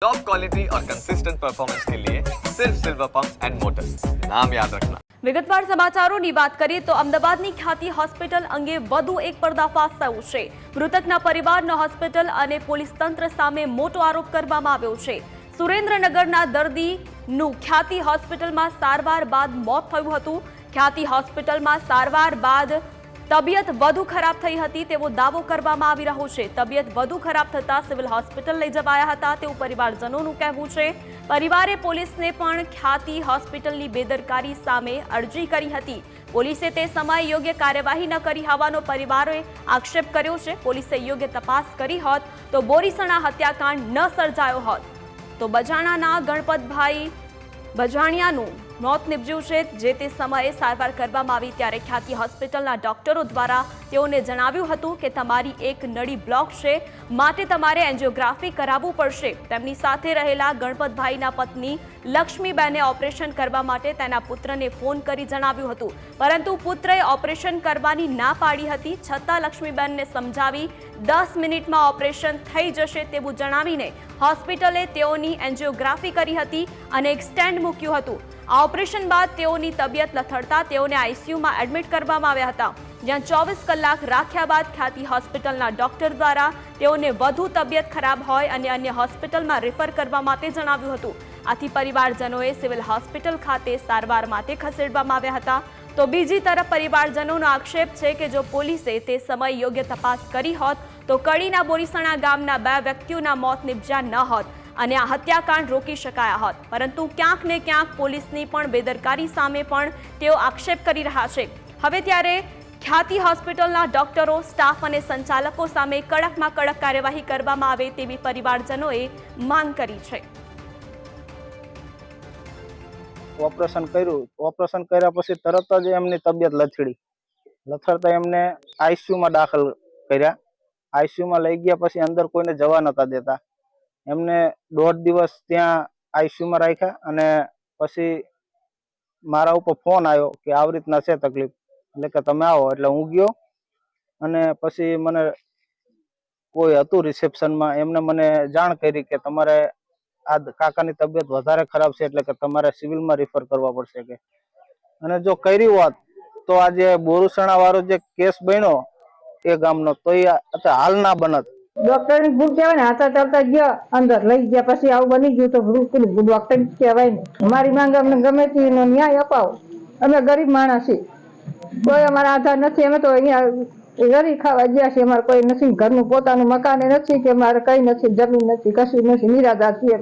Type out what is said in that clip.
Top quality और consistent performance के लिए सिर्फ सिल्वर पंप्स एंड मोटर्स, नाम याद रखना। વિગતવાર સમાચારોની વાત કરીએ તો અમદાવાદની ખ્યાતિ હોસ્પિટલ અંગે વધુ એક પર્દાફાશ થયો છે। મૃતકના પરિવારનો હોસ્પિટલ અને પોલીસ તંત્ર સામે મોટો આરોપ કરવામાં આવ્યો છે। સુરેન્દ્રનગરના દર્દીનું ખ્યાતિ હોસ્પિટલમાં સારવાર બાદ મોત થયું હતું। ખ્યાતિ હોસ્પિટલમાં સારવાર બાદ તબિયત વધુ ખરાબ થઈ હતી તેવો દાવો કરવામાં આવી રહ્યો છે। તબિયત વધુ ખરાબ થતા સિવિલ હોસ્પિટલ લઈ જવાયા હતા તેવું પરિવારજનોનું કહેવું છે। પરિવારે પોલીસને પણ ખ્યાતિ હોસ્પિટલની બેદરકારી સામે અરજી કરી હતી। પોલીસે તે સમયે યોગ્ય કાર્યવાહી ન કરી હોવાનો પરિવારે આક્ષેપ કર્યો છે। પોલીસે યોગ્ય તપાસ કરી હોત તો બોરીસણા હત્યાકાંડ ન સર્જાયો હોત। તો બજાણાના ગણપતભાઈ બજાણિયાનું મોત નિપજ્યું છે। જે તે સમયે સારવાર કરવામાં આવી ત્યારે ખ્યાતિ હોસ્પિટલના ડોક્ટરો દ્વારા તેઓને જણાવ્યું હતું કે તમારી એક નળી બ્લોક છે, માટે તમારે એન્જિયોગ્રાફી કરાવવું પડશે। તેમની સાથે રહેલા ગણપતભાઈના પત્ની લક્ષ્મીબેને ઓપરેશન કરવા માટે તેના પુત્રને ફોન કરી જણાવ્યું હતું, પરંતુ પુત્રએ ઓપરેશન કરવાની ના પાડી હતી। છતાં લક્ષ્મીબેનને સમજાવી 10 મિનિટમાં ઓપરેશન થઈ જશે તેવું જણાવીને હોસ્પિટલે તેઓની એન્જિયોગ્રાફી કરી હતી અને એક સ્ટેન્ડ મૂક્યું હતું। આ ઓપરેશન બાદ તેઓની તબિયત લથડતા તેઓને આઈસીયુમાં એડમિટ કરવામાં આવ્યા હતા, જ્યાં 24 કલાક રાખ્યા બાદ ખ્યાતિ હોસ્પિટલના ડોક્ટર દ્વારા તેઓને વધુ તબિયત ખરાબ હોય અને અન્ય હોસ્પિટલમાં રેફર કરવા માટે જણાવ્યું હતું। આથી પરિવારજનોએ સિવિલ હોસ્પિટલ ખાતે સારવાર માટે ખસેડવામાં આવ્યા હતા। તો બીજી તરફ પરિવારજનોનો આક્ષેપ છે કે જો પોલીસે તે સમયે યોગ્ય તપાસ કરી હોત તો કડીના બોરીસણા ગામના 2 વ્યક્તિઓના મોત નિપજ્યા ન હોત અને આ હત્યાકાંડ રોકી શકાયા હોત, પરંતુ ક્યાંક ને ક્યાંક પોલીસની પણ બેદરકારી સામે પણ તેઓ આક્ષેપ કરી રહ્યા છે। હવે ત્યારે ખ્યાતિ હોસ્પિટલના ડોક્ટરો, સ્ટાફ અને સંચાલકો સામે કડકમાં કડક કાર્યવાહી કરવામાં આવે તેવી પરિવારજનોએ માંગ કરી છે। ઓપરેશન કર્યા પછી તરત જ એમની તબિયત લથડતા એમને આઈસીયુમાં દાખલ કર્યા। આઈસીયુમાં લઈ ગયા પછી અંદર કોઈને જવા નતા દેતા। એમને 1.5 દિવસ ત્યાં આઈસીયુમાં રાખ્યા અને પછી મારા ઉપર ફોન આવ્યો કે આવી રીતના છે તકલીફ, એટલે કે તમે આવો। એટલે હું ગયો અને પછી મને કોઈ હતું રિસેપ્શનમાં, એમને મને જાણ કરી કે તમારે આ કાકાની તબિયત વધારે ખરાબ છે, એટલે કે તમારે સિવિલમાં રિફર કરવા પડશે કે। અને જો કરી હોત તો આજે બોરુસણા વાળો જે કેસ બન્યો એ ગામનો, તો એ હાલ ના બનત। ડોક્ટરની ભૂલ કહેવાય ને, હાથા ચાલતા ગયા અંદર લઈ ગયા પછી આવું બની ગયું તો ભૂલ ડોક્ટર કહેવાય ને। અમારી માંગ અમને ગમે તે ન્યાય અપાવો। અમે ગરીબ માણસ છીએ, કોઈ અમારા આધાર નથી। અમે તો અહીંયા ગરીબ ખાવા ગયા છીએ, અમારે કોઈ નથી, ઘરનું પોતાનું મકાન નથી કે મારે કઈ નથી, જમીન નથી, કશું નથી, નિરાધાર છીએ।